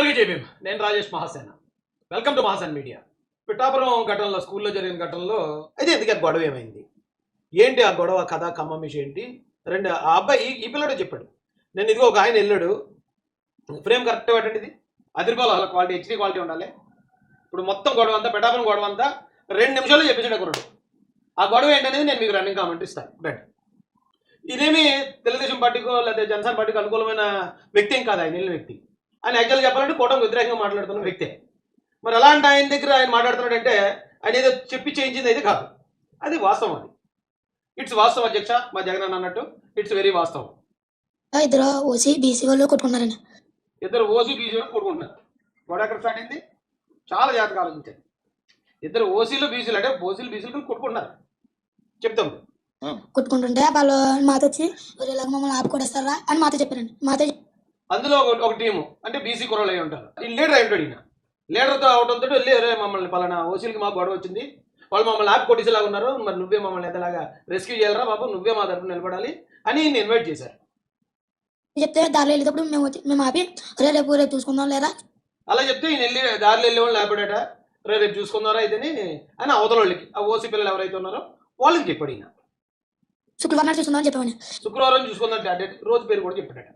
అందరికీ జైభీమ్. నేను Rajesh Mahasena. Welcome to Mahasena media. Pithapuram ఘటనలో, స్కూల్లో జరిగిన ఘటనలో అయితే ఎందుకు గొడవ ఏమైంది, ఏంటి ఆ గొడవ కథ కమ్మమిషి ఏంటి? రెండు ఆ అబ్బాయి ఈ పిల్లడే చెప్పాడు. నేను ఇదిగో ఒక ఆయన వెళ్ళాడు, ఫ్రేమ్ కరెక్ట్ పెట్టండి, ఇది అదిరిపోవాలి, క్వాలిటీ హెచ్డీ క్వాలిటీ ఉండాలి. ఇప్పుడు మొత్తం గొడవ అంతా, పిఠాపురం గొడవ అంతా 2 నిమిషాల్లో చెప్పించాడు ఒకరుడు. ఆ గొడవ ఏంటనేది నేను మీకు రన్నింగ్ కామెంట్ ఇస్తాను. రైట్, ఇదేమి తెలుగుదేశం పార్టీకో లేదా జనసేన పార్టీకి అనుకూలమైన వ్యక్తి ఏం కాదు. ఆయన వెళ్ళిన వ్యక్తి, ఆయన యాక్చువల్గా చెప్పాలంటే కూటమికి వ్యతిరేకంగా మాట్లాడుతున్న వ్యక్తే. మరి అలాంటి ఆయన దగ్గర ఆయన మాట్లాడుతున్నాడంటే ఆయన ఏదో చెప్పి చేయించింది అయితే కాదు, అది వాస్తవం. అది ఇట్స్ వాస్తవం అధ్యక్ష, మా జగన్ అన్నట్టు ఇట్స్ వెరీ వాస్తవం. ఇద్దరు ఓసీ బీసీ వాళ్ళు కొట్టుకున్నారండి. ఇద్దరు ఓసీ బీసీ వాళ్ళు కొట్టుకుంటున్నారు. గొడవ ఎక్కడ స్టార్ట్ అయింది? చాలా జాగ్రత్తగా ఆలోచించారు. ఇద్దరు ఓసీలు బీసీలు, అంటే ఓసీలు బీసీలు కొట్టుకుంటున్నారు. చెప్తాం, కొట్టుకుంటుంటే వాళ్ళు మాతో వచ్చి ఇలాగ మమ్మల్ని ఆపుకొడేస్తారా అని మాతో చెప్పారండి. మాతో అందులో ఒక టీము అంటే బీసీ కుర్రలు అయి ఉంటారు. ఈ లీడర్ అయి ఉంటాడు. ఈయన లీడర్తో అవడంతో వెళ్ళి మమ్మల్ని పలానా ఓసీలకి మాకు గొడవ వచ్చింది, వాళ్ళు మమ్మల్ని ఆపి కొట్టేసేలాగా ఉన్నారు, మరి నువ్వే మమ్మల్ని ఎంతలాగా రెస్క్యూ చేయాలరా బాబు, నువ్వే మా తరపున నిలబడాలి అని ఇన్వైట్ చేశారు. చెప్తే దారిలో వెళ్ళేటప్పుడు మేము ఆపి రేపు చూసుకుందాం లేదా అలా చెప్తే ఈయన వెళ్ళి దారిలో వెళ్ళే వాళ్ళు లేపడట, రేపు చూసుకుందారా ఇదని అని అవతల వాళ్ళకి, ఆ ఓసీ పిల్లలు ఎవరైతే ఉన్నారో వాళ్ళకి చెప్పాడు. ఈయన శుక్రవారం చూసుకుందాం చెప్పామని, శుక్రవారం చూసుకుందాం రోజు పేరు కూడా చెప్పాడట.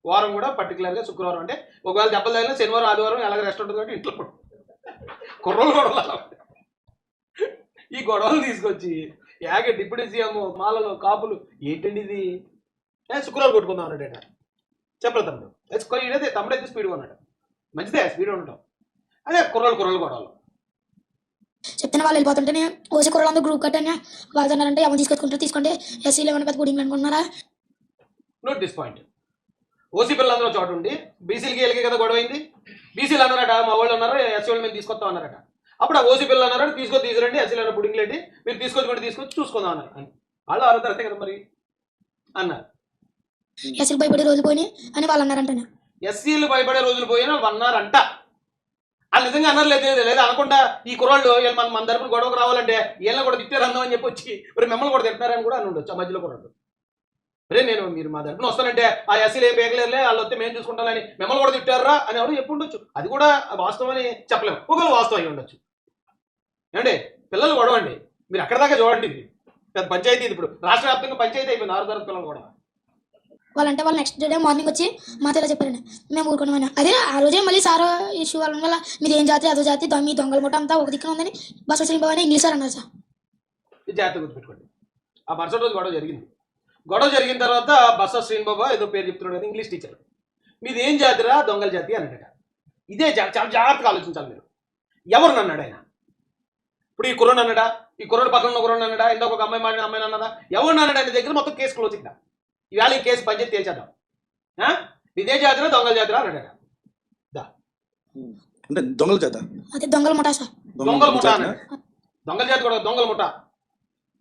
వారం కూడా పర్టికులర్గా శుక్రవారం, అంటే ఒకవేళ దెబ్బలు తగిలిన శనివారం ఆదివారం ఎలాగ రెస్ట్ ఉంటుంది కాబట్టి ఇంట్లో కుర్రోళ్ళు గొడవలు. ఈ గొడవలు తీసుకొచ్చి డిప్యూటీ సీఎం మాలలో కాపులు ఏంటండి ఇది, శుక్రవారం కొట్టుకుందాం అన్నాడట. చెప్పలేదు తమ్ముడు, ఇదే తమ్ముడైతే స్పీడ్గా ఉన్నాడు, మంచిదే స్పీడ్ ఉండటం. అదే కుర్రోళ్ళు గొడవలు చెప్తున్న వాళ్ళు వెళ్ళిపోతుంటేనే ఓసీ కుర్రలందరూ గ్రూప్ కట్టని వాళ్ళు అన్నారంటే ఎవరు తీసుకోండి ఎస్సీలు ఏమైనా పెద్ద గుడి అనుకున్నారా. Note this point. ఓసీ పిల్లలందరూ చోటు ఉండి బీసీలకి వెళ్ళకే కదా గొడవ అయింది. బీసీలు అన్నారట, మా వాళ్ళు అన్నారు ఎస్సీ వాళ్ళు మేము తీసుకొస్తాం అన్నారట. అప్పుడు ఆ ఓసీ పిల్లలు అన్నారు తీసుకురండి, ఎస్సీలు అన్న బుడింగ్ లేండి, మీరు తీసుకొచ్చి చూసుకుందాం అన్నారు. అని వాళ్ళు ఆరోతారు అంతే కదా మరి అన్నారు. ఎస్సీలు భయపడే రోజులు పోయి అని వాళ్ళు అన్నారంట. ఎస్సీలు భయపడే రోజులు పోయిన వాళ్ళు అన్నారంట. వాళ్ళు నిజంగా అన్నారు లేదా అనకుండా ఈ కుర్రాళ్ళు మన తరపున గొడవకు రావాలంటే వీళ్ళని కూడా తిట్టారు అందాం అని చెప్పి వచ్చి మరి మిమ్మల్ని కూడా తిట్టారని కూడా అని ఉండొచ్చు ఆ మధ్యలో కుర్రాళ్ళు. మీరు మా తరపున వస్తానంటే ఆ ఎస్సీలు ఏం పేగలేరులే, వాళ్ళు వస్తే మేము చూసుకుంటామని మిమ్మల్ని కూడా తిట్టారా అని ఎవరు చెప్పి ఉండొచ్చు. అది కూడా వాస్తవం అని చెప్పలేము, ఒకవేళ వాస్తవం అయి ఉండొచ్చు. ఏమండి పిల్లలు గొడవ అండి, మీరు అక్కడ దాకా చూడండి. ఇది పెద్ద పంచాయతీ, ఇది ఇప్పుడు రాష్ట్ర వ్యాప్తంగా పంచాయతీ అయిపోయింది 6 తరగతి పిల్లలు గొడవ. వాళ్ళంటే వాళ్ళు నెక్స్ట్ డే మార్నింగ్ వచ్చి మాతో ఇలా చెప్పారండి, మేము ఊరుకున్నామని. అదే ఆ రోజే మళ్ళీ సార్ ఇష్యూ వాళ్ళ వల్ల మీరు ఏం జాతి అదో జాతి మీ దొంగల ముఠ అంతా ఒక దిక్కున ఉందని బస్సు శ్రీబాబు అని ఇంగ్లీష్ సార్ అన్నారు సార్. ఇది జాగ్రత్త గుర్తుపెట్టుకోండి. ఆ మరుసటి రోజు గొడవ జరిగింది. గొడవ జరిగిన తర్వాత బస్స శ్రీబాబు ఏదో పేరు చెప్తున్నాడు కదా ఇంగ్లీష్ టీచర్, మీది ఏం జాతిరా, దొంగల జాతి అన్నాడట. ఇదే చాలా జాగ్రత్తగా ఆలోచించాలి మీరు. ఎవరిని అన్నాడు ఆయన? ఇప్పుడు ఈ కుర్రోడు అన్నాడా, ఈ కుర్రోడు పక్కన ఉన్న కుర్రోడు అన్నాడా, ఇందాక ఒక అమ్మాయి మాడిన అమ్మాయిని అన్నదా, ఎవరిని అన్నాడు? ఆయన దగ్గర మొత్తం కేసు క్లోజ్ ఇక్కడ. ఇవాళ ఈ కేసు పంచాయతీ తేల్చేద్దాం. ఇదే జాతిరా దొంగల జాతిరా అన్నాడట. అంటే దొంగల జాత, అదే దొంగల ముఠా సార్. దొంగల ముఠా అన్నాడు. దొంగల జాతి కూడా దొంగల ముఠా.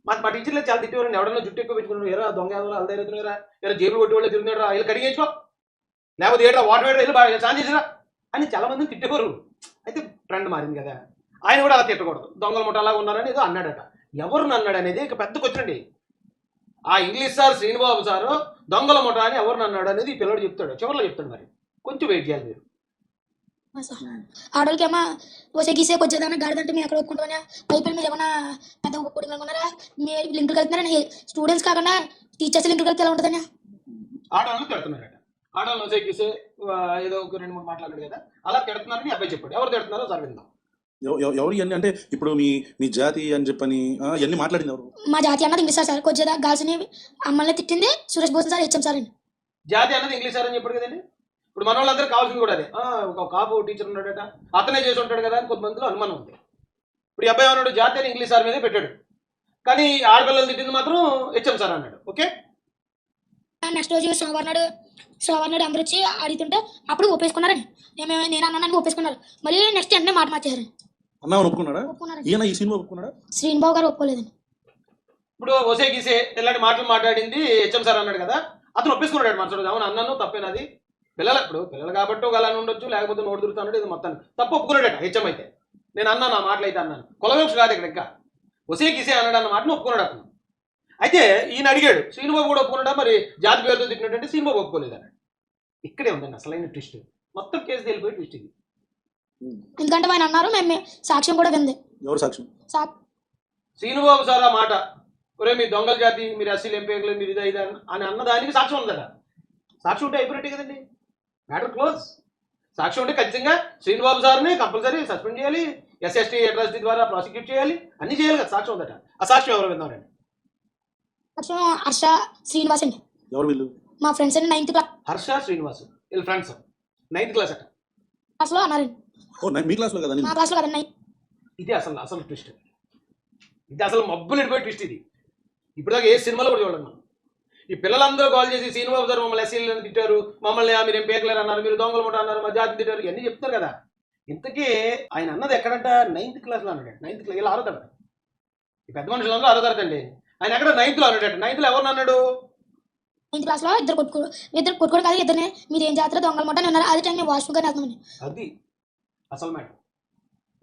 మా టీచర్లు చాలా తిట్టేవారండి, ఎవడన్నా జుట్టు ఎక్కువ పెంచుకున్నాడు, ఎరా దొంగ అల్దైతున్నారా, ఎరా జేబులు కొట్టి వాళ్ళు తిరుగుతున్నారా, వీళ్ళు కడిగేసుకో, లేకపోతే ఏటా వాటర్ వెళ్ళి బాగా సాన్ చేసిరా అని చాలా మందిని తిట్టేవారు. అయితే ట్రెండ్ మారింది కదా, ఆయన కూడా అలా తిట్టకూడదు, దొంగల ముఠ అలాగా ఉన్నారని ఏదో అన్నాడట. ఎవరిని అన్నాడు అనేది ఇక పెద్దకు వచ్చిండి. ఆ ఇంగ్లీష్ సార్ శ్రీనిబాబు సారు దొంగల ముఠ అని ఎవరిని అన్నాడు అనేది ఈ పిల్లడు చెప్తాడు, చివరిలో చెప్తాడు. మరి కొంచెం వెయిట్ చేయాలి మీరు. ఆడోళ్ళకి ఏమో వచ్చే గీసేపు వచ్చేదాన్ని గాడిదంటే మేము ఎక్కడ ఒప్పుకుంటామని పైపు మీరు ఏమన్నా పెద్ద ఒప్పుకుంటున్నా అనుకున్నారా? మీరు లింకులు కలుతున్నారని స్టూడెంట్స్ కాకుండా టీచర్స్ లింకులు కలిపితే ఎలా ఉంటుందని ఆడవాళ్ళు తిడుతున్నారట. ఆడవాళ్ళు వచ్చే గీసే ఏదో ఒక 2-3 మాట్లాడాడు కదా, అలా తిడుతున్నారని అబ్బాయి చెప్పాడు. ఎవరు తిడుతున్నారో సార్ విందాం. ఎవరు ఇవన్నీ అంటే ఇప్పుడు మీ జాతి అని చెప్పని ఇవన్నీ మాట్లాడింది ఎవరు? మా జాతి అన్నది ఇంగ్లీష్ సార్. కొద్దిగా గాల్స్ని అమ్మల్ని తిట్టింది Suresh Bhushan sir, HM sir అండి. జాతి అన్నది ఇంగ్లీష్ సార్ అని చెప్పాడు కదండి. ఇప్పుడు మన వాళ్ళందరూ కావాల్సింది కూడా అదే. ఒక కాపు టీచర్ ఉన్నాడట, అతనే చేసి ఉంటాడు కదా అని కొంతమందిలో అనుమానం ఉంది. ఇప్పుడు ఈ అబ్బాయి అన్నాడు జాతి అని ఇంగ్లీష్ సార్ మీదే పెట్టాడు, కానీ ఆడపిల్లలు తిట్టింది మాత్రం హెచ్ఎం సార్ అన్నాడు. ఓకే, నెక్స్ట్ రోజు సోమవారం నాడు అందరూ వచ్చి అడుగుతుంటే అప్పుడు ఒప్పేసుకున్నారని నేను అన్నాను ఒప్పేసుకున్నారు. మళ్ళీ నెక్స్ట్ వెంటనే మాట మార్చేశారు. ఒప్పుకున్నారా? శ్రీనిబాబు గారు ఒప్పుకోలేదండి. ఇప్పుడు ఒసే గీసే ఇలాంటి మాటలు మాట్లాడింది హెచ్ఎం సార్ అన్నాడు కదా, అతను ఒప్పేసుకున్నాడు మనసు. అవును అన్నాను, తప్పేనది. పిల్లలు కాబట్టి ఒక అలా ఉండొచ్చు, లేకపోతే నోటు దొరుకుతాడు, ఇది మొత్తం తప్పు ఒప్పుకున్నాడట హెచ్ఎం. అయితే నేను అన్నాను, ఆ మాటలు అయితే అన్నాను, కులవివక్ష కాదు ఇక్కడ. ఇంకా ఒసే గీసే అన్నాడు అన్న మాటను ఒప్పుకున్నాడు అతను. అయితే ఈయన అడిగాడు, శ్రీనిబాబు కూడా ఒప్పుకున్నాడా మరి జాతి పేరుతో తిట్టినట్టు? శ్రీనిబాబు ఒప్పుకోలేదు అన్నాడు. ఇక్కడే ఉందండి అసలైన ట్విస్ట్. మొత్తం కేసు తేలిపోయి ట్విస్ట్ ఇది. ఎందుకంటే ఆయన అన్నారు మేము సాక్ష్యం కూడా వింది ఎవరు సాక్ష్యం? శ్రీనుబాబు సార్ ఆ మాట, ఒరే మీ దొంగల జాతి, మీరు ఎస్సీలు ఎంపీలు, మీరు ఇదా ఇదా అని అన్నదానికి సాక్ష్యం ఉందట. సాక్ష్యం ఉంటే అయిపోయినట్టే కదండి, మ్యాటర్ క్లోజ్. సాక్ష్యం ఉంటే ఖచ్చితంగా శ్రీనుబాబు సార్ని కంపల్సరీ సస్పెండ్ చేయాలి, ఎస్ఎస్టీ అట్రాసిటీ ద్వారా ప్రాసిక్యూట్ చేయాలి, అన్ని చేయాలి కదా. సాక్ష్యం ఉందట. ఆ సాక్ష్యం ఎవరు విన్నారండి? సాక్ష్యం హర్ష శ్రీనివాస్ అండి, ఎవరు వీళ్ళు? మా ఫ్రెండ్స్ అండి 9th హర్ష శ్రీనివాస్ వీళ్ళ ఫ్రెండ్స్ 9th క్లాస్ అట. క్లాస్లో అన్నారండి. ఓ మీ క్లాస్లో కదా? మా క్లాస్లో కదండి. ఇది అసలు ట్విస్ట్, ఇది అసలు మబ్బులు ఎడిపోయి ట్విస్ట్ ఇది. ఇప్పుడు దాకా ఏ సినిమాలో కూడా చూడండి మనం. ఈ పిల్లలందరూ కాల్ చేసి శ్రీనుబాబు గారు మమ్మల్ని ఎస్సీలను తిట్టారు, మమ్మల్ని మీరు ఏం పేకలేరు అన్నారు, మీరు దొంగలు ముఠ అన్నారు, మా జాతి తిట్టారు, ఇవన్నీ చెప్తారు కదా. ఇంతకీ ఆయన అన్నది ఎక్కడంట? 9th క్లాస్లో అన్నాడు. 9th క్లాస్ ఇలా 6వ తరగతి. ఈ పెద్ద మనుషులందరూ 6వ తరగతి అండి. ఆయన ఎక్కడ 9th లో అన్నాడు. 9th లో ఎవరు అన్నాడు? 9th క్లాస్లో ఇద్దరు కొట్టుకోడు కాదు, ఇద్దరిని మీరు ఏం జాతర దొంగల మాట ఉన్నారు. అదే టైం మేము వాష్రూమ్ కానీ వెళ్తామండి. అది అసలు మేడం.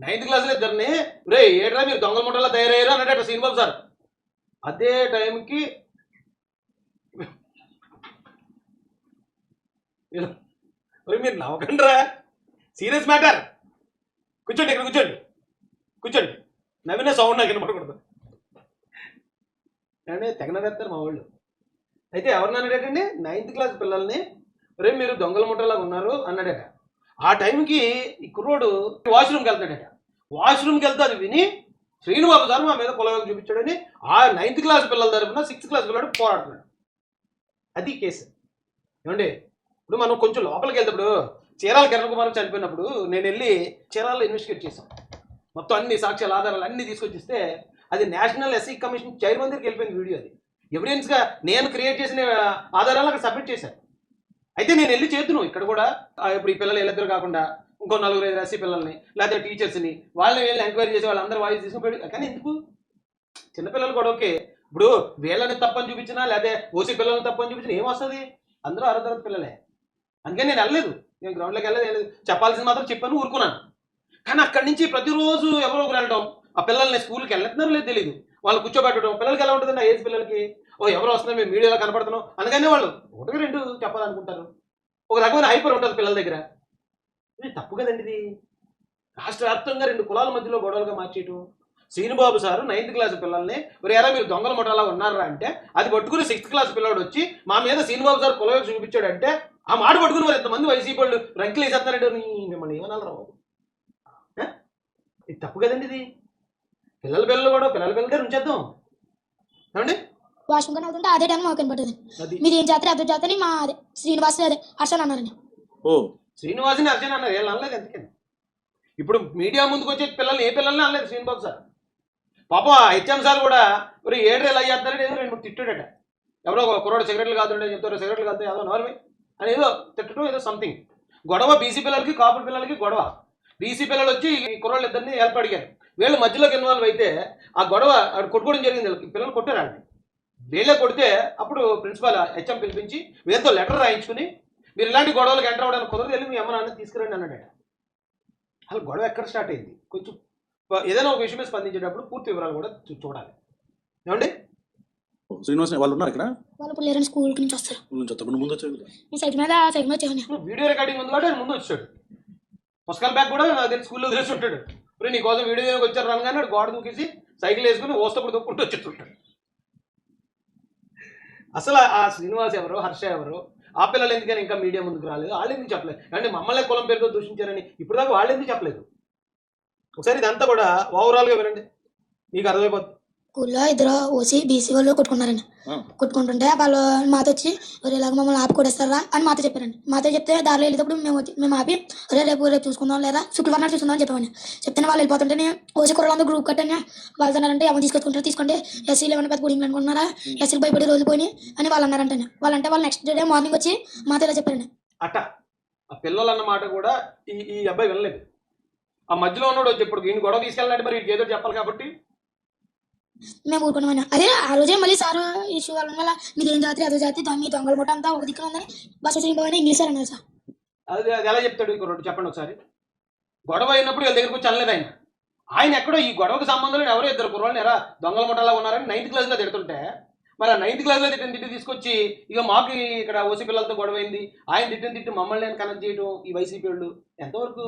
9th క్లాస్లో ఇద్దరిని రే ఏడ్రా మీరు దొంగల ముఠాలో తయారయ్యారు అన్నాడట శ్రీనిబాబు సార్. అదే టైంకి మీరు నవ్వకండిరా, సీరియస్ మ్యాటర్. కూర్చోండి, ఇక్కడ కూర్చోండి. నవ్విన సౌండ్ నాకు వినపడకూడదు. అంటే తెగ నవ్వేస్తారు మా వాళ్ళు. అయితే ఎవరిని అన్నాడటండి? 9th క్లాస్ పిల్లల్ని రే మీరు దొంగల ముఠాలాగా ఉన్నారు అన్నాడట. ఆ టైంకి ఈ కుర్రోడు వాష్రూమ్కి వెళ్తాడట. వాష్రూమ్కి వెళ్తే అది విని శ్రీనుబాబు సార్ మా మీద కులవేగం చూపించాడని ఆ 9th క్లాస్ పిల్లల తరపున 6th క్లాస్ పిల్లడు పోరాడుతున్నాడు. అది కేసు. ఏమండి, ఇప్పుడు మనం కొంచెం లోపలికి వెళ్తాడు. చీరాల కిరణ్ కుమార్ చనిపోయినప్పుడు నేను వెళ్ళి చీరాల్లో ఇన్వెస్టిగేట్ చేశాను. మొత్తం అన్ని సాక్ష్యాల ఆధారాలు అన్ని తీసుకొచ్చిస్తే అది నేషనల్ ఎస్సీ కమిషన్ చైర్మన్ దగ్గరికి వెళ్ళిపోయింది వీడియో. అది ఎవిడెన్స్గా నేను క్రియేట్ చేసిన ఆధారాలు అక్కడ సబ్మిట్ చేశాను. అయితే నేను వెళ్ళి చేతును ఇక్కడ కూడా ఇప్పుడు ఈ పిల్లలు వీళ్ళిద్దరు కాకుండా ఇంకో 4-5 ఎస్సీ పిల్లల్ని లేకపోతే టీచర్స్ని వాళ్ళని వీళ్ళని ఎంక్వైరీ చేసి వాళ్ళందరూ వాయిస్ తీసుకుపోయాడు. కానీ ఎందుకు చిన్నపిల్లలు కూడా ఓకే, ఇప్పుడు వీళ్ళని తప్పని చూపించినా లేకపోతే ఓసీ పిల్లల్ని తప్పని చూపించినా ఏమొస్తుంది? అందరూ 6వ తరగతి పిల్లలే. అందుకని నేను వెళ్ళలేదు, నేను గ్రౌండ్లోకి వెళ్ళలేదు. చెప్పాల్సింది మాత్రం చెప్పాను, ఊరుకున్నాను. కానీ అక్కడి నుంచి ప్రతిరోజు ఎవరో ఒకరు వెళ్ళడం, ఆ పిల్లల్ని స్కూల్కి వెళ్ళుతున్నారో లేదు తెలియదు, వాళ్ళు కూర్చోబెట్టడం. పిల్లలకి ఎలా ఉంటుందండి ఆ ఏజ్ పిల్లలకి? ఓ ఎవరో వస్తున్నారు, మేము మీడియాలో కనపడుతున్నాం అందుకని వాళ్ళు 1-2 చెప్పాలనుకుంటారు. ఒక రకమైన హైపర్ ఉంటుంది పిల్లల దగ్గర. ఇది తప్పు కదండి. ఇది రాష్ట్ర వ్యాప్తంగా 2 కులాల మధ్యలో గొడవలుగా మార్చేయటం. శ్రీనుబాబు సారు 9th క్లాస్ పిల్లల్ని ఎవరైనా మీరు దొంగల ముఠాలా ఉన్నారా అంటే అది పట్టుకుని 6th క్లాస్ పిల్లవాడు వచ్చి మా మీద శ్రీనుబాబు సార్ కులవేగం చూపించాడు అంటే ఆ మాట పట్టుకుని మరి ఎంతమంది వైసీపీ వాళ్ళు రంకులు వేసేస్తున్నారంటే మిమ్మల్ని ఏమన్నా బాబు? ఇది తప్పు కదండి. ఇది పిల్లలు కూడా పిల్లల దగ్గర ఉంచేద్దాం ఏమండి. వాష్రూమ్ కానీ అవుతుంటే అదే టైం మాకు కనపడుతుంది. అది మీరు ఏం జాతర అదో జాతని మా అదే శ్రీనివాస్ అదే హర్షన్ అన్నారండి. ఓ శ్రీనివాసిని అర్జున్ అన్నారు, వీళ్ళు అనలేదు. ఎందుకని ఇప్పుడు మీడియా ముందుకు వచ్చే పిల్లల్ని ఏ పిల్లల్ని అనలేదు శ్రీనిబాబు సార్. పాపం హెచ్ఎం సార్ కూడా మరి 7 ఏళ్ళు అయ్యేస్తారని ఏదో 2-3 తిట్టాడట. ఎవరో కుర్రోడు సిగరెట్లు కాదుండే చెప్తారు, సిగరెట్లు కాదు ఏదో నోర్మి అని ఏదో తిట్టడం, ఏదో సంథింగ్ గొడవ. బీసీ పిల్లలకి కాపుల పిల్లలకి గొడవ. బీసీ పిల్లలు వచ్చి ఈ కుర్రోళ్ళు ఇద్దరిని హెల్ప్ అడిగారు. వీళ్ళు మధ్యలోకి ఇన్వాల్వ్ అయితే ఆ గొడవ కొట్టుకోవడం జరిగింది. వీళ్ళకి పిల్లలు కొట్టారండి. వీళ్ళే కొడితే అప్పుడు ప్రిన్సిపాల్ హెచ్ఎం పిలిపించి వీళ్ళతో లెటర్ రాయించుకుని మీరు ఇలాంటి గొడవలకు ఎంటర్ అవ్వడానికి కుదరదు, వెళ్ళి మీ అమ్మ నాన్న తీసుకురండి అన్నాడట. అసలు గొడవ ఎక్కడ స్టార్ట్ అయింది? కొంచెం ఏదైనా ఒక విషయమే స్పందించేటప్పుడు పూర్తి వివరాలు కూడా చూడాలి. ఏమండి, శ్రీనివాస్ వాళ్ళు ఉన్నారు ఇక్కడ? వాళ్ళు ఇప్పుడు లేరని స్కూల్ నుంచి వస్తారు. ముందు వచ్చాడు. నేను సైకిల్ మీద వచ్చాను. వీడియో రికార్డింగ్ ఉంది కాబట్టి ఆయన ముందు వచ్చాడు. పుస్తకాల బ్యాగ్ కూడా నాకు తెలిసి స్కూల్లో తెలిసి ఉంటాడు. ఇప్పుడు నీ కోసం వీడియో వచ్చారు రాగానే గోడ దూకేసి సైకిల్ వేసుకుని ఓస్తప్పుడు దొక్కుంటూ వచ్చేస్తుంటాడు. అసలు ఆ శ్రీనివాస్ ఎవరు, హర్ష ఎవరు, ఆ పిల్లలు ఎందుకని ఇంకా మీడియా ముందుకు రాలేదు, వాళ్ళు ఎందుకు చెప్పలేదు? అంటే మమ్మల్ని కులం పేరుతో దూషించారని ఇప్పుడు దాకా వాళ్ళు ఎందుకు చెప్పలేదు? ఒకసారి ఇదంతా కూడా ఓవరాల్గా వినండి, మీకు అర్థమైపోతుంది. స్కూల్లో ఇద్దరు ఓసీ బీసీ వాళ్ళు కొట్టుకున్నారండి. కొట్టుకుంటుంటే వాళ్ళు మాతో వచ్చి ఇలాగ మమ్మల్ని ఆపి కొడేస్తారా అని మాతో చెప్పారండి. మాతో చెప్తే దారిలో వెళ్ళేటప్పుడు మేము ఆపి రేపు చూసుకుందాం లేదా శుక్రవారం నాడు చూసుకుందాం అని చెప్పామని. చెప్తే వాళ్ళు వెళ్ళిపోతుంటే ఓసీ కుర్రలందరూ గ్రూప్ కట్టని వాళ్ళు అన్నారంటే ఎవరు తీసుకొచ్చుకుంటారు తీసుకోండి, ఎస్సీలు ఏమైనా పెద్ద గుడింగ్ అనుకుంటున్నారా, ఎస్సీలు భయపడి రోజులు పోయి అని వాళ్ళు అన్నారంటే వాళ్ళు నెక్స్ట్ డే మార్నింగ్ వచ్చి మాతో ఇలా చెప్పారండి. అట్ట ఆ పిల్లలు అన్నమాట కూడా ఈ అబ్బాయి వెళ్ళలేదు. ఆ మధ్యలో ఉన్నాడు వచ్చి ఇప్పుడు ఈయన గొడవ తీసుకెళ్ళాలంటే మరి ఏదో చెప్పాలి కాబట్టి మేము ఊరుకున్నామని. అదే ఆ రోజే మళ్ళీ సార్ ఇష్యూ వల్ల మీరు ఏం జాతి అదో జాతి మీ దొంగల ముఠ అంతా ఒక దిక్కున ఉందని బస్సు శ్రీబాబు ఇంగ్లీష్ సార్ అన్నారు సార్. అది ఎలా చెప్తాడు ఇంకో రెండు చెప్పండి ఒకసారి. గొడవ అయినప్పుడు వీళ్ళ దగ్గరకు వచ్చి అనలేదు ఆయన ఎక్కడో ఈ గొడవకు సంబంధం లేని ఎవరో 2 కుర్రోళ్ళని ఎలా దొంగల ముఠాలా ఉన్నారని 9th క్లాస్లో తిడుతుంటే మరి ఆ 9th క్లాస్లో తిట్టి తీసుకొచ్చి ఇక మాకు ఇక్కడ ఓసీ పిల్లలతో గొడవైంది, ఆయన తిట్టి మమ్మల్ని కనెక్ట్ చేయడం ఈ వైసీపీ వాళ్ళు ఎంతవరకు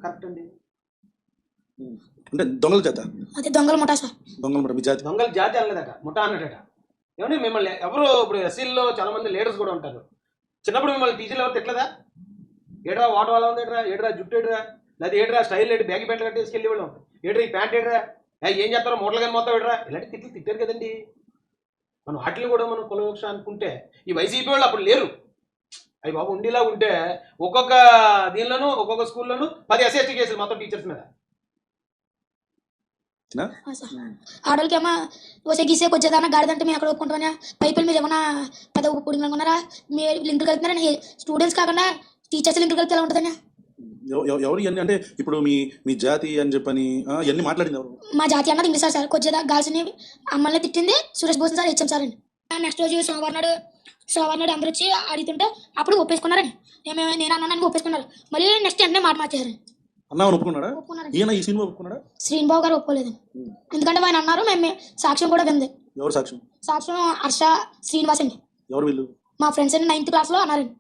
కరెక్ట్ అండి? అంటే దొంగల చేత అదే దొంగల ముఠా సార్. దొంగల మాట మీ జాతి దొంగల జాతి అనలేదట, ముఠా అన్నదట. ఏమంటే మిమ్మల్ని ఎవరు ఇప్పుడు ఎస్సీల్లో చాలా మంది లీడర్స్ కూడా ఉంటారు, చిన్నప్పుడు మిమ్మల్ని టీచర్లు ఎవరు తిట్టలేదా? ఏడ్రా వాటర్ వాళ్ళ ఉంది, ఏడ్రా జుట్టు ఏడ్రా, లేదా ఏడ్రా స్టైల్ ఏడు బ్యాగ్ ప్యాంట్లు కట్టి తీసుకెళ్ళి వాళ్ళు, ఏడ్రా ఈ ప్యాంట్ ఏడ్రా, ఏం చేస్తారో మూటలు కానీ మొత్తం ఏడ్రా, ఇలాంటి తిట్లు తిట్టారు కదండి. మనం వాటిని కూడా మనం కులవక్ష అనుకుంటే ఈ వైసీపీ వాళ్ళు అప్పుడు లేరు. అవి బాబు ఉండేలా ఉంటే ఒక్కొక్క దీనిలోనూ ఒక్కొక్క స్కూల్లోనూ 10 SST కేసులు మొత్తం టీచర్స్ మీద. ఆడవాళ్ళకేమో ఓసే గీసే వచ్చేదాన్ని గాడిదంటే మేము అక్కడ ఒప్పుకుంటామని పైపులు మీరు ఏమన్నా పెద్ద పొడి అనుకున్నారా? మీరు లింకులు కలుపుతున్నారని స్టూడెంట్స్ కాకుండా టీచర్స్ లింకులు కలిపి ఎలా ఉంటుందని. ఎవరు ఇవన్నీ అంటే ఇప్పుడు మీ జాతి అని చెప్పని ఇవన్నీ మాట్లాడింది ఎవరు? మా జాతి అన్నది ఇంగ్లీష్ సార్ కొద్దిగా గాల్స్ని అమ్మల్ని తిట్టింది Suresh Bhushan sir HM sir అండి. నెక్స్ట్ రోజు సోమవారం నాడు అందరూ వచ్చి అడుగుతుంటే అప్పుడు ఒప్పేసుకున్నారని, నేను అన్నాను ఒప్పేసుకున్నారు. మళ్ళీ నెక్స్ట్ వెంటనే మాట మార్చారు. అన్నామని ఒప్పుకున్నాడా? ఒప్పుకున్నారు. ఈయన ఈ సినిమా ఒప్పుకున్నాడా? శ్రీనిబాబు గారు ఒప్పుకోలేదు, ఎందుకంటే ఆయన అన్నారు. మేము సాక్ష్యం కూడా వింది. ఎవరు సాక్ష్యం? సాక్ష్యం హర్ష శ్రీనివాస్ అండి. ఎవరు వీళ్ళు? మా ఫ్రెండ్స్ అండి 9th క్లాస్లో అన్నారండి.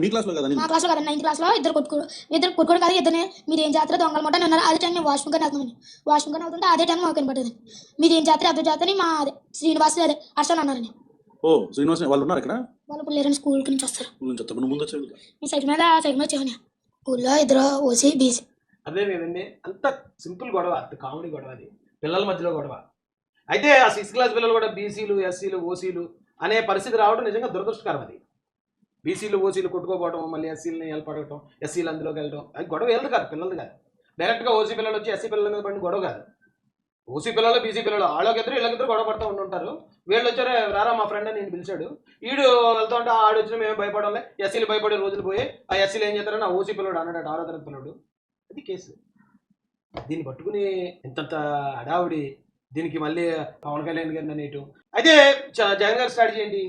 మీ క్లాస్లో కదా? మా క్లాస్లో కదా 9th క్లాస్లో ఇద్దరు కొట్టుకోవడం కాదు, ఇద్దరిని మీరు ఏం జాతర దొంగల మాట అన్నారు. అదే టైం మేము వాష్రూమ్ కానీ వెళ్తున్నామండి. వాష్రూమ్ కానీ వెళ్తుంటే అదే టైం మాకు కనపడుతుంది. మీరు ఏం జాతర అదే జాతరని మా అదే శ్రీనివాస్ అదే హర్ష అన్నారండి. ఓ శ్రీనివాస్ వాళ్ళు ఉన్నారు ఇక్కడ? వాళ్ళు ఇప్పుడు లేరండి, స్కూల్కి నుంచి వస్తారు. ముందు వచ్చారు మీ సైడ్ మీద వచ్చామని. స్కూల్లో ఇద్దరు ఓసీ బీసీ. అదే లేదండి, అంత సింపుల్ గొడవ, అంత కామెడీ గొడవ, అది పిల్లల మధ్యలో గొడవ. అయితే ఆ 6th క్లాస్ పిల్లలు కూడా బీసీలు ఎస్సీలు ఓసీలు అనే పరిస్థితి రావడం నిజంగా దురదృష్టకరం. అది బీసీలు ఓసీలు కొట్టుకోపోవడం, మళ్ళీ ఎస్సీలని వెళ్ళపడటం, ఎస్సీలు అందులోకి వెళ్ళడం, అది గొడవ వెళ్ళదు కాదు, పిల్లలు కాదు. డైరెక్ట్గా ఓసీ పిల్లలు వచ్చి ఎస్సీ పిల్లల మీద పడిన గొడవ కాదు. ఓసీ పిల్లలు బీసీ పిల్లలు వాళ్ళకిద్దరు వీళ్ళకిద్దరు గొడవ పడుతూ ఉంటుంటారు. వీళ్ళు వచ్చారే రారా మా ఫ్రెండ్ అని నేను పిలిచాడు, ఈడు వెళ్తూ ఉంటే ఆడు వచ్చిన మేము భయపడాలి, ఎస్సీలు భయపడే రోజులు పోయి ఆ ఎస్సీలు ఏం చేస్తారని ఆ ఓసీ పిల్లడు అన్నాడు, 6వ తరగతి పిల్లడు. అది కేసు. దీన్ని పట్టుకుని ఇంతంత హడావుడి, దీనికి మళ్ళీ పవన్ కళ్యాణ్ గారిని అనేయటం. అయితే జగన్ గారి స్ట్రాటజీ ఏంటి?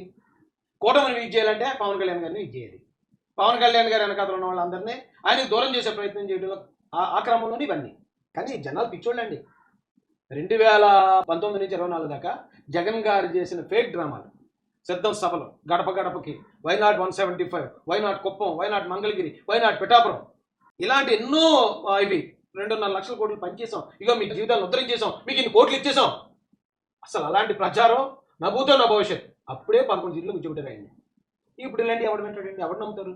కూటమిని వీక్ చేయాలంటే పవన్ కళ్యాణ్ గారిని వీక్ చేయాలి. పవన్ కళ్యాణ్ గారి వెనకాల ఉన్న వాళ్ళందరినీ ఆయనకు దూరం చేసే ప్రయత్నం చేయడం, ఆ క్రమంలోనే ఇవన్నీ. కానీ జనాలు పిచ్చోళ్ళండి. 2019 నుంచి 24 దాకా జగన్ గారు చేసిన ఫేక్ డ్రామాలు, సిద్ధం సభలు, గడప గడపకి, why not 175, why not Kuppam, why not Mangalagiri, why not Pithapuram, ఇలాంటి ఎన్నో ఇవి 2.5 లక్షల కోట్లు పనిచేసాం, ఇక మీ జీవితాలను ఉద్ధరించేసాం, మీకు ఇన్ని కోట్లు ఇచ్చేసాం. అసలు అలాంటి ప్రచారం నా భూతో నా భవిష్యత్. అప్పుడే 11 జిల్లు ముచ్చిపెట్టారండి. ఇప్పుడు ఇలాంటి ఎవడు పెట్టాడండి, ఎవరు నమ్ముతారు?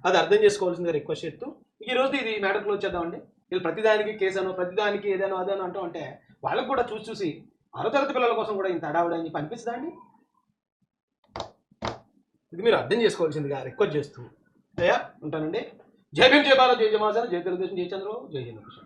అది అర్థం చేసుకోవాల్సిందిగా రిక్వెస్ట్ చేస్తూ ఈ రోజు ఇది మ్యాటర్ క్లోజ్ చేద్దామండి. వీళ్ళు ప్రతిదానికి కేసాను, ప్రతిదానికి ఏదైనా అదేనో అంటూ ఉంటే వాళ్ళకు కూడా చూసి 6వ తరగతి పిల్లల కోసం కూడా ఇంత అడావుడని చెప్పి అనిపిస్తుందా అండి? ఇది మీరు అర్థం చేసుకోవాల్సిందిగా రిక్వెస్ట్ చేస్తూ ఉంటానండి. జై భీమ్, జై భారత్, జై జమాసన్, జై తెలుగుదేశం, జై చంద్రబాబు, జై హింద్.